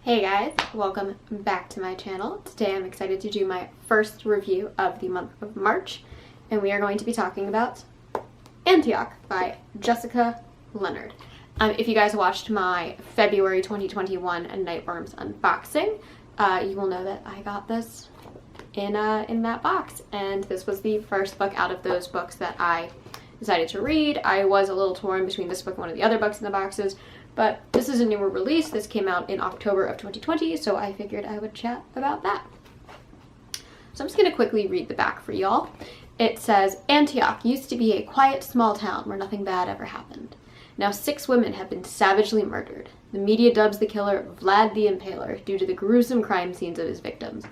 Hey guys, welcome back to my channel. Today I'm excited to do my first review of the month of March, and we are going to be talking about Antioch by Jessica Leonard. If you guys watched my February 2021 Nightworms unboxing, you will know that I got this in that box, and this was the first book out of those books that I decided to read. I was a little torn between this book and one of the other books in the boxes, but this is a newer release. This came out in October of 2020, so I figured I would chat about that. So I'm just going to quickly read the back for y'all. It says, Antioch used to be a quiet small town where nothing bad ever happened. Now 6 women have been savagely murdered. The media dubs the killer Vlad the Impaler due to the gruesome crime scenes of his victims.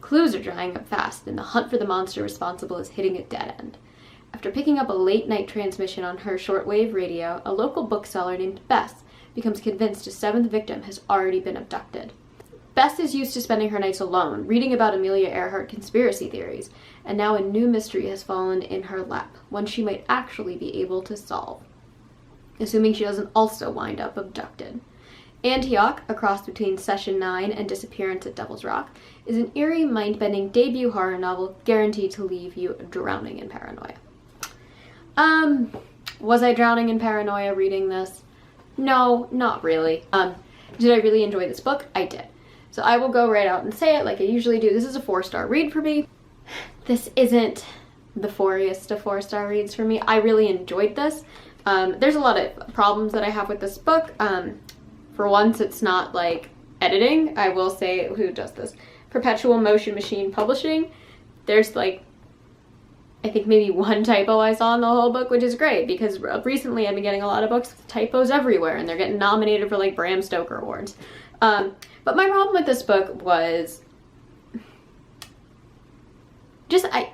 Clues are drying up fast, and the hunt for the monster responsible is hitting a dead end. After picking up a late-night transmission on her shortwave radio, a local bookseller named Bess becomes convinced a 7th victim has already been abducted. Bess is used to spending her nights alone, reading about Amelia Earhart conspiracy theories, and now a new mystery has fallen in her lap, one she might actually be able to solve, assuming she doesn't also wind up abducted. Antioch, a cross between Session 9 and Disappearance at Devil's Rock, is an eerie, mind-bending debut horror novel guaranteed to leave you drowning in paranoia. Was I drowning in paranoia reading this? No, not really. Did I really enjoy this book? I did. So I will go right out and say it like I usually do. This is a 4-star read for me. This isn't the 4-iest of 4-star reads for me. I really enjoyed this. There's a lot of problems that I have with this book. For once, it's not like editing. I will say, who does this? Perpetual Motion Machine Publishing. There's like, I think maybe 1 typo I saw in the whole book, which is great because recently I've been getting a lot of books with typos everywhere and they're getting nominated for like Bram Stoker Awards. But my problem with this book was just, I'm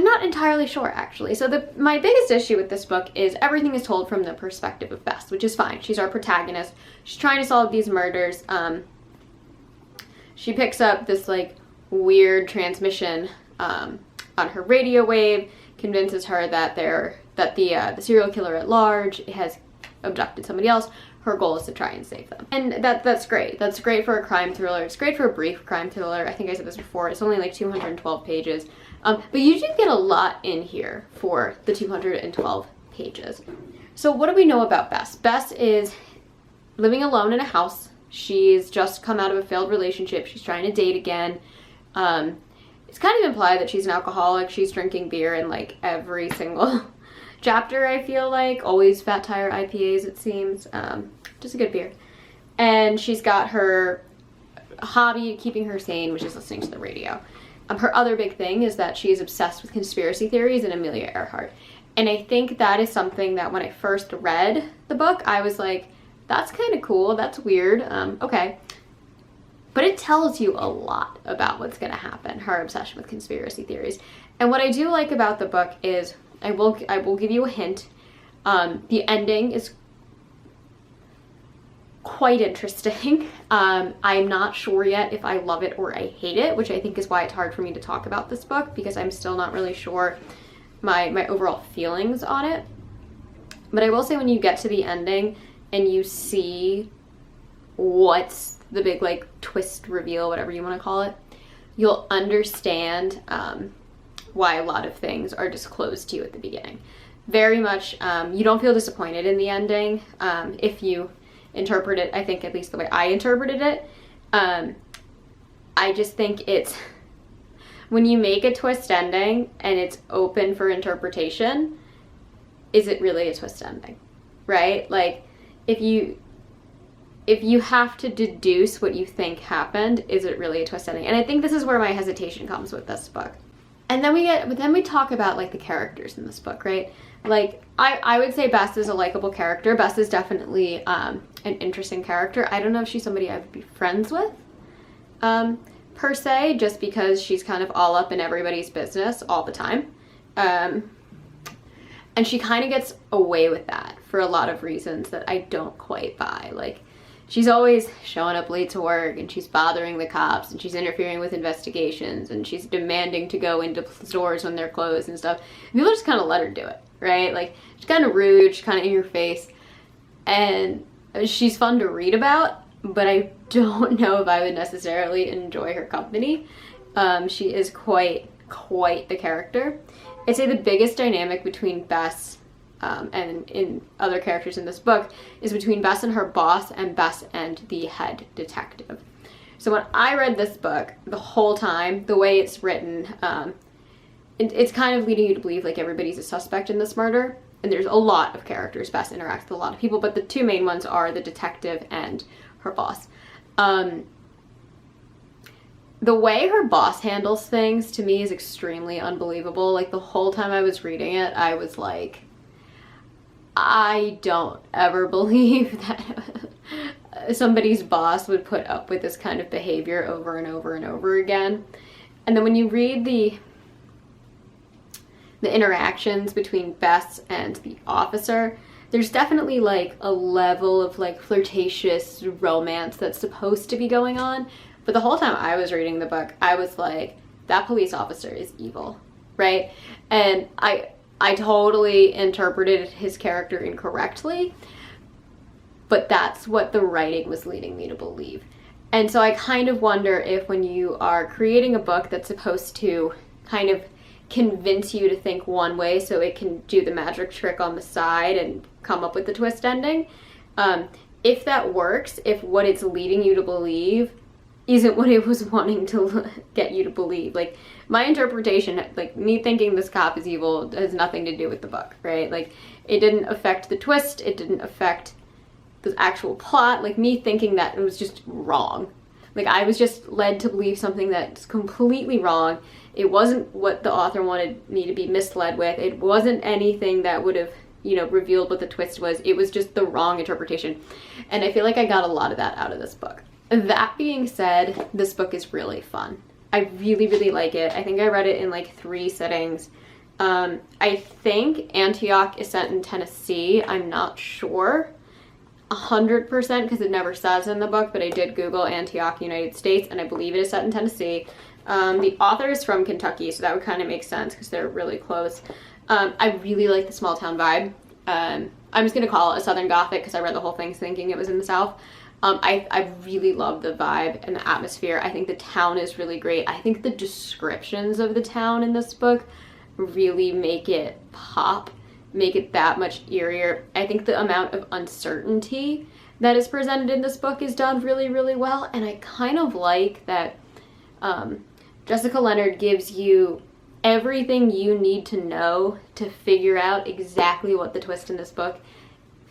not entirely sure actually. So my biggest issue with this book is everything is told from the perspective of Bess, which is fine. She's our protagonist. She's trying to solve these murders. She picks up this like weird transmission on her radio wave, convinces her that the serial killer at large has abducted somebody else. Her goal is to try and save them. And that's great. That's great for a crime thriller. It's great for a brief crime thriller. I think I said this before. It's only like 212 pages. But you do get a lot in here for the 212 pages. So what do we know about Bess? Bess is living alone in a house. She's just come out of a failed relationship. She's trying to date again. It's kind of implied that she's an alcoholic. She's drinking beer in like every single chapter, I feel like. Always Fat Tire IPAs, it seems. Just a good beer. And she's got her hobby keeping her sane, which is listening to the radio. Her other big thing is that she is obsessed with conspiracy theories and Amelia Earhart. And I think that is something that when I first read the book, I was like, that's kind of cool. That's weird. Okay. But it tells you a lot about what's going to happen, her obsession with conspiracy theories. And what I do like about the book is, I will give you a hint, the ending is quite interesting. I'm not sure yet if I love it or I hate it, which I think is why it's hard for me to talk about this book, because I'm still not really sure my overall feelings on it. But I will say when you get to the ending and you see what's the big like twist reveal, whatever you want to call it, you'll understand why a lot of things are disclosed to you at the beginning. Very much, you don't feel disappointed in the ending if you interpret it, I think at least the way I interpreted it. I just think it's, when you make a twist ending and it's open for interpretation, is it really a twist ending, right? Like, if you have to deduce what you think happened, is it really a twist ending? And I think this is where my hesitation comes with this book. And then we talk about like the characters in this book, right? Like, I would say Bess is a likable character. Bess is definitely an interesting character. I don't know if she's somebody I would be friends with, per se, just because she's kind of all up in everybody's business all the time. And she kind of gets away with that for a lot of reasons that I don't quite buy. Like, she's always showing up late to work, and she's bothering the cops, and she's interfering with investigations, and she's demanding to go into stores when they're closed and stuff. People just kind of let her do it, right? Like, she's kind of rude, she's kind of in your face, and she's fun to read about, but I don't know if I would necessarily enjoy her company. She is quite the character. I'd say the biggest dynamic between Bess and in other characters in this book is between Bess and her boss and Bess and the head detective. So when I read this book, the whole time, the way it's written, it's kind of leading you to believe like everybody's a suspect in this murder. And there's a lot of characters. Bess interacts with a lot of people, but the two main ones are the detective and her boss. The way her boss handles things to me is extremely unbelievable. Like the whole time I was reading it, I was like, I don't ever believe that somebody's boss would put up with this kind of behavior over and over and over again. And then when you read the interactions between Bess and the officer, there's definitely like a level of like flirtatious romance that's supposed to be going on. But the whole time I was reading the book, I was like, that police officer is evil, right? And I totally interpreted his character incorrectly, but that's what the writing was leading me to believe. And so I kind of wonder if when you are creating a book that's supposed to kind of convince you to think one way so it can do the magic trick on the side and come up with the twist ending, if that works, if what it's leading you to believe isn't what it was wanting to get you to believe. Like, my interpretation, like me thinking this cop is evil, has nothing to do with the book, right? Like, it didn't affect the twist, it didn't affect the actual plot. Like, me thinking that it was just wrong. Like, I was just led to believe something that's completely wrong. It wasn't what the author wanted me to be misled with. It wasn't anything that would have, you know, revealed what the twist was. It was just the wrong interpretation. And I feel like I got a lot of that out of this book. That being said, this book is really fun. I really like it. I think I read it in like 3 sittings. I think Antioch is set in Tennessee. I'm not sure 100% because it never says in the book, but I did Google Antioch, United States, and I believe it is set in Tennessee. The author is from Kentucky, so that would kind of make sense because they're really close. I really like the small town vibe. I'm just going to call it a Southern Gothic because I read the whole thing thinking it was in the South. I really love the vibe and the atmosphere. I think the town is really great. I think the descriptions of the town in this book really make it pop, make it that much eerier. I think the amount of uncertainty that is presented in this book is done really well, and I kind of like that Jessica Leonard gives you everything you need to know to figure out exactly what the twist in this book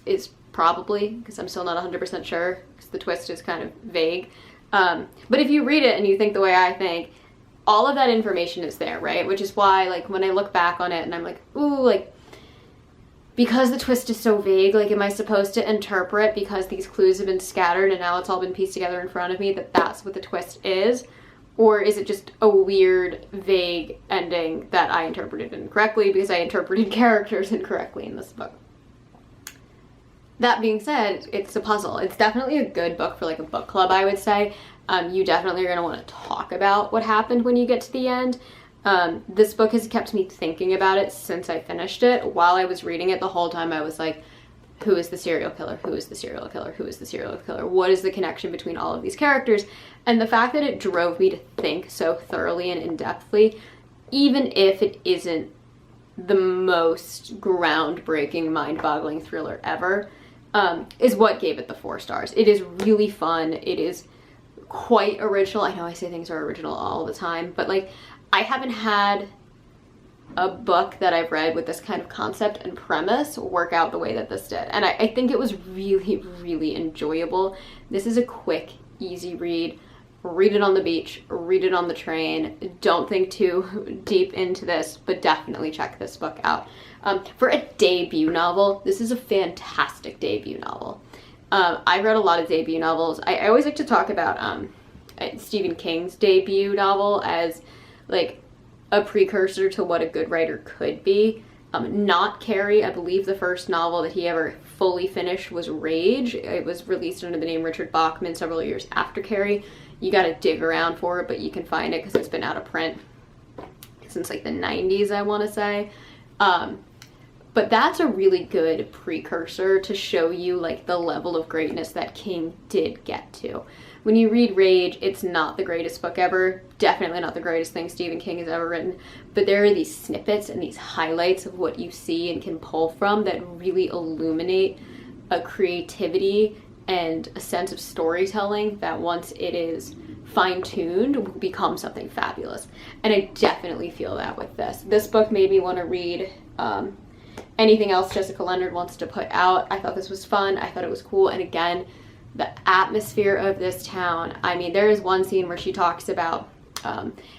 is, probably, because I'm still not 100% sure, because the twist is kind of vague. But if you read it and you think the way I think, all of that information is there, right? Which is why, like, when I look back on it and I'm like, ooh, like, because the twist is so vague, like, am I supposed to interpret because these clues have been scattered and now it's all been pieced together in front of me that that's what the twist is? Or is it just a weird, vague ending that I interpreted incorrectly because I interpreted characters incorrectly in this book? That being said, it's a puzzle. It's definitely a good book for like a book club, I would say. You definitely are going to want to talk about what happened when you get to the end. This book has kept me thinking about it since I finished it. While I was reading it, the whole time I was like, who is the serial killer? Who is the serial killer? Who is the serial killer? What is the connection between all of these characters? And the fact that it drove me to think so thoroughly and in-depthly, even if it isn't the most groundbreaking, mind-boggling thriller ever, is what gave it the 4 stars. It is really fun. It is quite original. I know I say things are original all the time, but like, I haven't had a book that I've read with this kind of concept and premise work out the way that this did. And I think it was really enjoyable. This is a quick, easy read. Read it on the beach, read it on the train. Don't think too deep into this, but definitely check this book out. For a debut novel, this is a fantastic debut novel. I read a lot of debut novels. I always like to talk about Stephen King's debut novel as like a precursor to what a good writer could be. Not Carrie. I believe the first novel that he ever fully finished was Rage. It was released under the name Richard Bachman several years after Carrie. You gotta dig around for it, but you can find it because it's been out of print since like the 90s, I want to say. But that's a really good precursor to show you like the level of greatness that King did get to. When you read Rage, it's not the greatest book ever, definitely not the greatest thing Stephen King has ever written, but there are these snippets and these highlights of what you see and can pull from that really illuminate a creativity and a sense of storytelling that once it is fine-tuned will become something fabulous. And I definitely feel that with this. This book made me want to read anything else Jessica Leonard wants to put out. I thought this was fun, I thought it was cool, and again, the atmosphere of this town. I mean, there is one scene where she talks about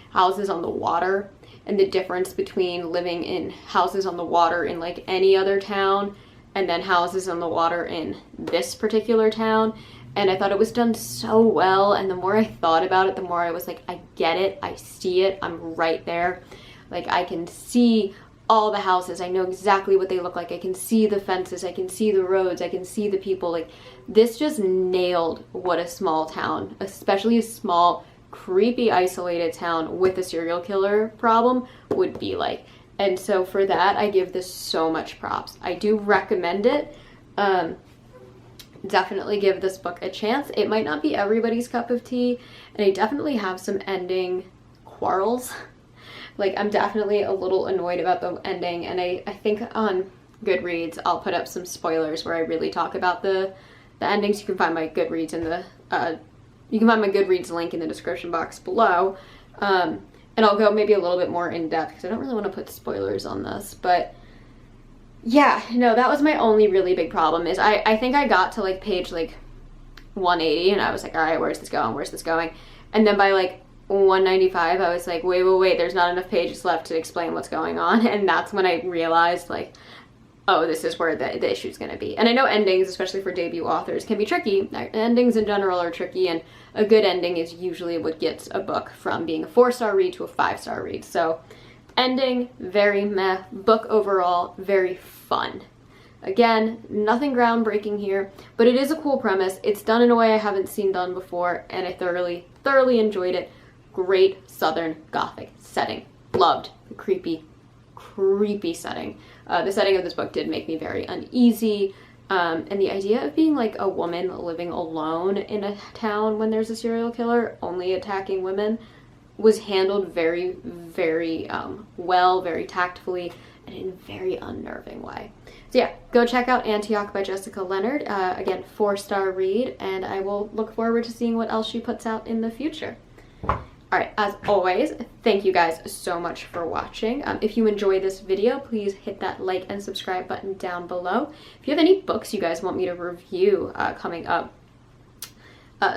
houses on the water and the difference between living in houses on the water in like any other town and then houses on the water in this particular town. And I thought it was done so well, and the more I thought about it, the more I was like, I get it, I see it, I'm right there. Like, I can see all the houses, I know exactly what they look like, I can see the fences, I can see the roads, I can see the people. Like, this just nailed what a small town, especially a small, creepy, isolated town with a serial killer problem would be like. And so for that, I give this so much props. I do recommend it. Definitely give this book a chance. It might not be everybody's cup of tea, and I definitely have some ending quarrels. Like, I'm definitely a little annoyed about the ending, and I think on Goodreads I'll put up some spoilers where I really talk about the endings. You can find my Goodreads in the you can find my Goodreads link in the description box below, and I'll go maybe a little bit more in depth because I don't really want to put spoilers on this. But yeah, no, that was my only really big problem. Is I think I got to like page like 180 and I was like, all right, where's this going? And then by like 195 I was like, wait, there's not enough pages left to explain what's going on. And that's when I realized, like, oh, this is where the issue's gonna be. And I know endings, especially for debut authors, can be tricky. Endings in general are tricky, and a good ending is usually what gets a book from being a 4-star read to a 5-star read. So ending, very meh. Book overall, very fun. Again, nothing groundbreaking here, but it is a cool premise. It's done in a way I haven't seen done before, and I thoroughly enjoyed it. Great Southern Gothic setting. Loved the creepy setting. The setting of this book did make me very uneasy, and the idea of being like a woman living alone in a town when there's a serial killer only attacking women was handled very well, very tactfully, and in a very unnerving way. So yeah, go check out Antioch by Jessica Leonard. Again, 4-star read, and I will look forward to seeing what else she puts out in the future. Alright, as always, thank you guys so much for watching. If you enjoyed this video, please hit that like and subscribe button down below. If you have any books you guys want me to review coming up,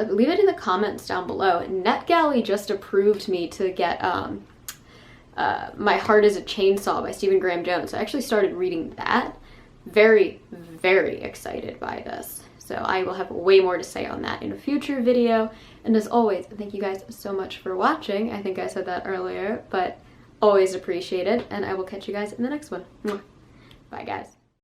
leave it in the comments down below. NetGalley just approved me to get My Heart is a Chainsaw by Stephen Graham Jones. I actually started reading that. Very excited by this. So I will have way more to say on that in a future video. And as always, thank you guys so much for watching. I think I said that earlier, but always appreciated. And I will catch you guys in the next one. Bye, guys.